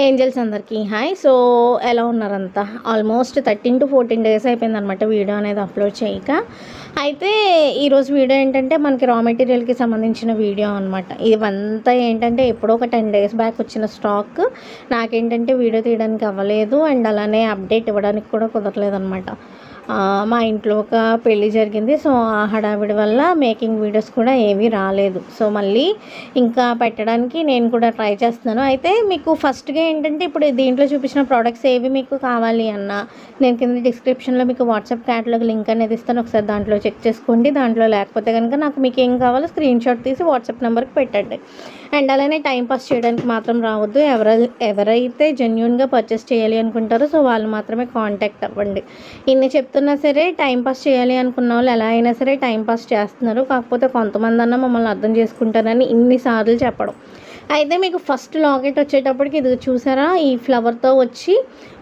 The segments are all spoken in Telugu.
ఏంజల్స్ అందరికీ హాయ్. సో ఎలా ఉన్నారంతా? ఆల్మోస్ట్ 13 to 14 డేస్ అయిపోయిందనమాట వీడియో అనేది అప్లోడ్ చేయక. అయితే ఈరోజు వీడియో ఏంటంటే మనకి రా మెటీరియల్కి సంబంధించిన వీడియో అనమాట. ఇవంతా ఏంటంటే ఎప్పుడో ఒక 10 days బ్యాక్ వచ్చిన స్టాక్. నాకేంటంటే వీడియో తీయడానికి అవ్వలేదు అండ్ అలానే అప్డేట్ ఇవ్వడానికి కూడా కుదరలేదు అనమాట. మా ఇంట్లో ఒక పెళ్ళి జరిగింది. సో ఆ హడావిడి వల్ల మేకింగ్ వీడియోస్ కూడా ఏమీ రాలేదు. సో మళ్ళీ ఇంకా పెట్టడానికి నేను కూడా ట్రై చేస్తున్నాను. అయితే మీకు ఫస్ట్గా ఏంటంటే ఇప్పుడు దీంట్లో చూపించిన ప్రోడక్ట్స్ ఏవి మీకు కావాలి అన్నా నేను కింద డిస్క్రిప్షన్లో మీకు వాట్సాప్ క్యాటలాగ్ లింక్ అనేది ఇస్తాను. ఒకసారి దాంట్లో చెక్ చేసుకోండి. దాంట్లో లేకపోతే కనుక నాకు మీకు ఏం కావాలో స్క్రీన్ షాట్ తీసి వాట్సాప్ నెంబర్కి పెట్టండి. అండ్ అలానే టైంపాస్ చేయడానికి మాత్రం రావద్దు. ఎవరైతే జెన్యూన్గా పర్చేస్ చేయాలి అనుకుంటారో సో వాళ్ళు మాత్రమే కాంటాక్ట్ అవ్వండి. ఇన్ని చెప్తున్నా సరే టైంపాస్ చేయాలి అనుకున్న వాళ్ళు ఎలా అయినా సరే టైంపాస్ చేస్తున్నారు. కాకపోతే కొంతమంది అన్నా మమ్మల్ని అర్థం చేసుకుంటారని ఇన్నిసార్లు చెప్పడం. అయితే మీకు ఫస్ట్ లాకెట్ వచ్చేటప్పటికి ఇది చూసారా, ఈ ఫ్లవర్తో వచ్చి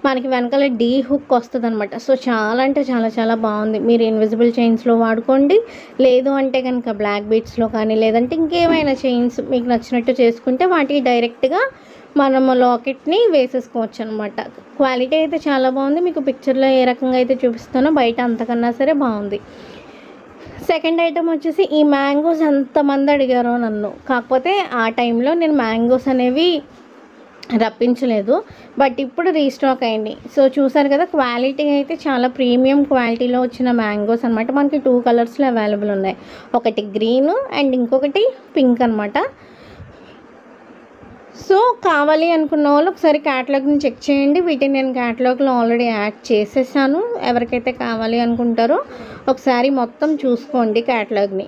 మనకి వెనకాల డీ హుక్ వస్తుంది అనమాట. సో చాలా అంటే చాలా చాలా బాగుంది. మీరు ఇన్విజిబుల్ చైన్స్లో వాడుకోండి, లేదు అంటే కనుక బ్లాక్ బీడ్స్లో కానీ లేదంటే ఇంకేమైనా చైన్స్ మీకు నచ్చినట్టు చేసుకుంటే వాటికి డైరెక్ట్గా మనము లాకెట్ని వేసేసుకోవచ్చు అనమాట. క్వాలిటీ అయితే చాలా బాగుంది. మీకు పిక్చర్లో ఏ రకంగా అయితే చూపిస్తానో బయట అంతకన్నా సరే బాగుంది. సెకండ్ ఐటమ్ వచ్చేసి ఈ మ్యాంగోస్ ఎంతమంది అడిగారో నన్ను. కాకపోతే ఆ టైంలో నేను మ్యాంగోస్ అనేవి రప్పించలేదు, బట్ ఇప్పుడు రీస్టాక్ అయింది. సో చూసారు కదా, క్వాలిటీ అయితే చాలా ప్రీమియం క్వాలిటీలో వచ్చిన మ్యాంగోస్ అనమాట. మనకి 2 కలర్స్లో అవైలబుల్ ఉన్నాయి. ఒకటి గ్రీన్ అండ్ ఇంకొకటి పింక్ అనమాట. సో కావాలి అనుకున్న వాళ్ళు ఒకసారి క్యాటలాగ్ని చెక్ చేయండి. వీటిని నేను క్యాటలాగ్లో ఆల్రెడీ యాడ్ చేసేసాను. ఎవరికైతే కావాలి అనుకుంటారో ఒకసారి మొత్తం చూసుకోండి క్యాటలాగ్ని.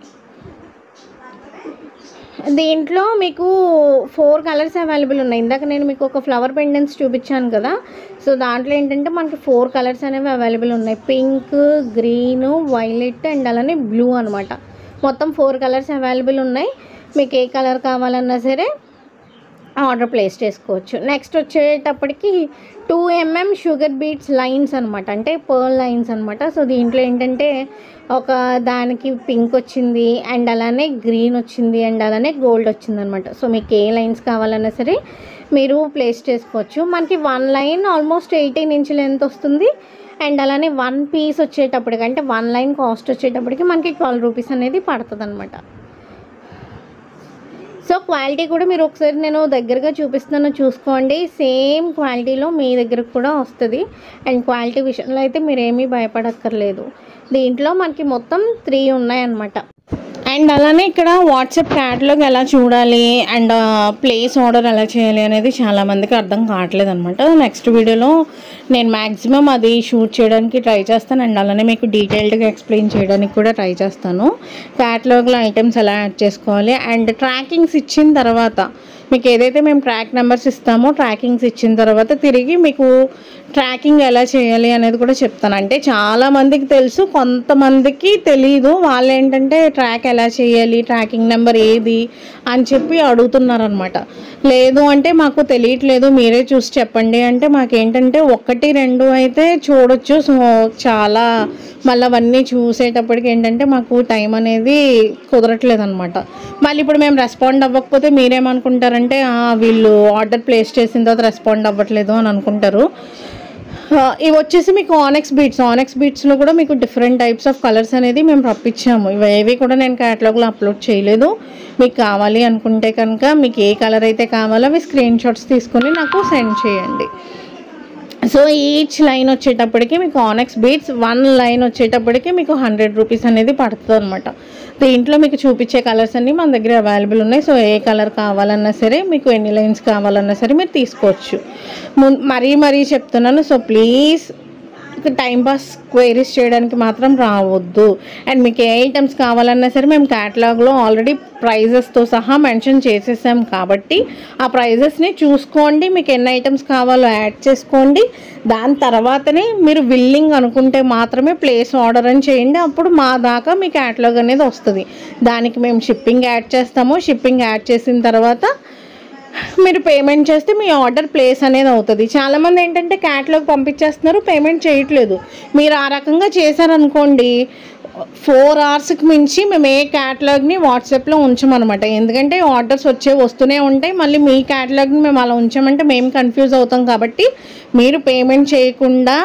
దీంట్లో మీకు 4 కలర్స్ అవైలబుల్ ఉన్నాయి. ఇందాక నేను మీకు ఒక ఫ్లవర్ పెండెంట్స్ చూపించాను కదా, సో దాంట్లో ఏంటంటే మనకి 4 కలర్స్ అనేవి అవైలబుల్ ఉన్నాయి. పింక్, గ్రీను, వైలెట్ అండ్ అలానే బ్లూ అనమాట. మొత్తం 4 కలర్స్ అవైలబుల్ ఉన్నాయి. మీకు ఏ కలర్ కావాలన్నా సరే ఆర్డర్ ప్లేస్ చేసుకోవచ్చు. నెక్స్ట్ వచ్చేటప్పటికి 2 mm షుగర్ బీట్స్ లైన్స్ అనమాట, అంటే పర్ల్ లైన్స్ అనమాట. సో దీంట్లో ఏంటంటే ఒక దానికి పింక్ వచ్చింది అండ్ అలానే గ్రీన్ వచ్చింది అండ్ అలానే గోల్డ్ వచ్చింది అనమాట. సో మీకు ఏ లైన్స్ కావాలన్నా సరే మీరు ప్లేస్ చేసుకోవచ్చు. మనకి 1 లైన్ ఆల్మోస్ట్ 18 ఇంచ్ లెంత్ వస్తుంది. అండ్ అలానే 1 పీస్ వచ్చేటప్పటికి అంటే 1 లైన్ కాస్ట్ వచ్చేటప్పటికి మనకి 12 రూపీస్ అనేది పడుతుంది అనమాట. సో క్వాలిటీ కూడా మీరు ఒకసారి నేను దగ్గరగా చూపిస్తున్నాను, చూసుకోండి. సేమ్ క్వాలిటీలో మీ దగ్గరకు కూడా వస్తుంది. అండ్ క్వాలిటీ విషయంలో అయితే మీరేమీ భయపడక్కర్లేదు. దీంట్లో మనకి మొత్తం 3 ఉన్నాయన్నమాట. అండ్ అలానే ఇక్కడ వాట్సాప్ క్యాటలాగ్ ఎలా చూడాలి అండ్ ప్లేస్ ఆర్డర్ ఎలా చేయాలి అనేది చాలామందికి అర్థం కావట్లేదు అనమాట. నెక్స్ట్ వీడియోలో నేను మ్యాక్సిమం అది షూట్ చేయడానికి ట్రై చేస్తాను అండ్ అలానే మీకు డీటెయిల్డ్గా ఎక్స్ప్లెయిన్ చేయడానికి కూడా ట్రై చేస్తాను. క్యాటలాగ్లో ఐటమ్స్ ఎలా యాడ్ చేసుకోవాలి అండ్ ట్రాకింగ్స్ ఇచ్చిన తర్వాత మీకు ఏదైతే మేము ట్రాక్ నెంబర్స్ ఇస్తామో ట్రాకింగ్స్ ఇచ్చిన తర్వాత తిరిగి మీకు ట్రాకింగ్ ఎలా చేయాలి అనేది కూడా చెప్తాను. అంటే చాలామందికి తెలుసు, కొంతమందికి తెలీదు. వాళ్ళు ఏంటంటే ట్రాక్ ఎలా చేయాలి, ట్రాకింగ్ నెంబర్ ఏది అని చెప్పి అడుగుతున్నారనమాట. లేదు అంటే మాకు తెలియట్లేదు, మీరే చూసి చెప్పండి అంటే మాకేంటంటే 1, 2 అయితే చూడొచ్చు. సో చాలా మళ్ళీ అవన్నీ చూసేటప్పటికి ఏంటంటే మాకు టైం అనేది కుదరట్లేదు అనమాట. మళ్ళీ ఇప్పుడు మేము రెస్పాండ్ అవ్వకపోతే మీరేమనుకుంటారంటే వీళ్ళు ఆర్డర్ ప్లేస్ చేసిన తర్వాత రెస్పాండ్ అవ్వట్లేదు అని అనుకుంటారు. ఇవి వచ్చేసి మీకు ఆనెక్స్ బీట్స్లో కూడా మీకు డిఫరెంట్ టైప్స్ ఆఫ్ కలర్స్ అనేది మేము రప్పించాము. ఇవేవి కూడా నేను క్యాటలాగ్లో అప్లోడ్ చేయలేదు. మీకు కావాలి అనుకుంటే కనుక మీకు ఏ కలర్ అయితే కావాలో అవి స్క్రీన్ షాట్స్ తీసుకొని నాకు సెండ్ చేయండి. సో ఈచ్ లైన్ వచ్చేటప్పటికి మీకు ఆనెక్స్ బీడ్స్ 1 లైన్ వచ్చేటప్పటికి మీకు 100 రూపీస్ అనేది పడుతుంది అనమాట. దీంట్లో మీకు చూపించే కలర్స్ అన్నీ మన దగ్గర అవైలబుల్ ఉన్నాయి. సో ఏ కలర్ కావాలన్నా సరే మీకు ఎన్ని లైన్స్ కావాలన్నా సరే మీరు తీసుకోవచ్చు. మరీ చెప్తున్నాను. సో ప్లీజ్ టైంపాస్ క్వైరీస్ చేయడానికి మాత్రం రావద్దు. అండ్ మీకు ఏ ఐటమ్స్ కావాలన్నా సరే మేము క్యాటలాగ్లో ఆల్రెడీ ప్రైజెస్తో సహా మెన్షన్ చేసేసాం కాబట్టి ఆ ప్రైజెస్ని చూసుకోండి. మీకు ఎన్ని ఐటమ్స్ కావాలో యాడ్ చేసుకోండి. దాని తర్వాతనే మీరు విల్లింగ్ అనుకుంటే మాత్రమే ప్లేస్ ఆర్డర్ అని చేయండి. అప్పుడు మా దాకా మీ క్యాటలాగ్ అనేది వస్తుంది. దానికి మేము షిప్పింగ్ యాడ్ చేస్తాము. షిప్పింగ్ యాడ్ చేసిన తర్వాత మీరు పేమెంట్ చేస్తే మీ ఆర్డర్ ప్లేస్ అనేది అవుతుంది. చాలామంది ఏంటంటే క్యాటలాగ్ పంపించేస్తున్నారు, పేమెంట్ చేయట్లేదు. మీరు ఆ రకంగా చేశారనుకోండి 4 అవర్స్కి మించి మేము ఏ క్యాటలాగ్ని వాట్సాప్లో ఉంచమన్నమాట. ఎందుకంటే ఆర్డర్స్ వస్తూనే ఉంటాయి. మళ్ళీ మీ క్యాటలాగ్ని మేము అలా ఉంచామంటే మేము కన్ఫ్యూజ్ అవుతాం. కాబట్టి మీరు పేమెంట్ చేయకుండా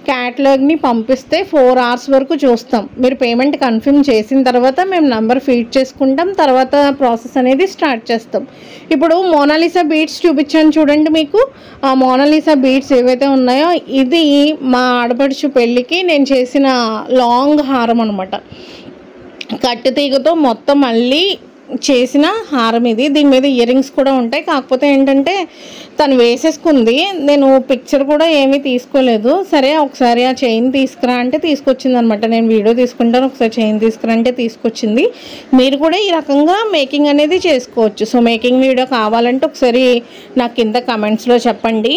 క్యాటలాగ్ని పంపిస్తే 4 అవర్స్ వరకు చూస్తాం. మీరు పేమెంట్ కన్ఫర్మ్ చేసిన తర్వాత మేము నెంబర్ ఫీడ్ చేసుకుంటాం. తర్వాత ప్రాసెస్ అనేది స్టార్ట్ చేస్తాం. ఇప్పుడు మోనాలిసా బీడ్స్ చూపించాను చూడండి. మీకు ఆ మోనాలిసా బీడ్స్ ఏవైతే ఉన్నాయో ఇది మా ఆడపడుచు పెళ్ళికి నేను చేసిన లాంగ్ హారం అనమాట. కట్టు తీగతో మొత్తం మళ్ళీ చేసిన హారం ఇది. దీని మీద ఇయర్ రింగ్స్ కూడా ఉంటాయి. కాకపోతే ఏంటంటే తను వేసేసుకుంది. నేను పిక్చర్ కూడా ఏమీ తీసుకోలేదు. సరే ఒకసారి ఆ చైన్ తీసుకురా అంటే తీసుకొచ్చింది అనమాట. నేను వీడియో తీసుకుంటాను, ఒకసారి చైన్ తీసుకురా అంటే తీసుకొచ్చింది. మీరు కూడా ఈ రకంగా మేకింగ్ అనేది చేసుకోవచ్చు. సో మేకింగ్ వీడియో కావాలంటే ఒకసారి నాకు కింద కమెంట్స్లో చెప్పండి.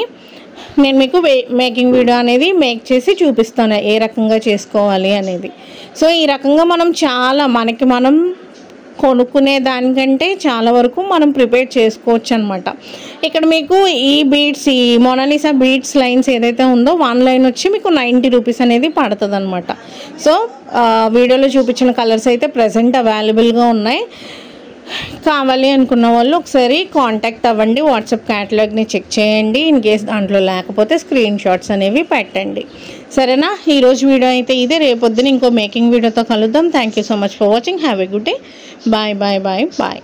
నేను మీకు మేకింగ్ వీడియో అనేది మేక్ చేసి చూపిస్తాను ఏ రకంగా చేసుకోవాలి అనేది. సో ఈ రకంగా మనం చాలా మనం కొనుక్కునే దానికంటే చాలా వరకు మనం ప్రిపేర్ చేసుకోవచ్చు అనమాట. ఇక్కడ మీకు ఈ బీడ్స్, ఈ మోనాలిసా బీడ్స్ లైన్స్ ఏదైతే ఉందో 1 లైన్ వచ్చి మీకు 90 రూపీస్ అనేది పడుతుంది అనమాట. సో వీడియోలో చూపించిన కలర్స్ అయితే ప్రజెంట్ అవైలబుల్గా ఉన్నాయి. కావాలి అనుకున్న వాళ్ళు ఒకసారి కాంటాక్ట్ అవ్వండి. వాట్సాప్ క్యాటలాగ్ని చెక్ చేయండి. ఇన్ కేస్ దాంట్లో లేకపోతే స్క్రీన్ షాట్స్ అనేవి పెట్టండి. సరేనా? ఈరోజు వీడియో అయితే ఇదే. రేపొద్దున ఇంకో మేకింగ్ వీడియోతో కలుద్దాం. Thank you so much for watching. Have a good day. Bye bye bye bye.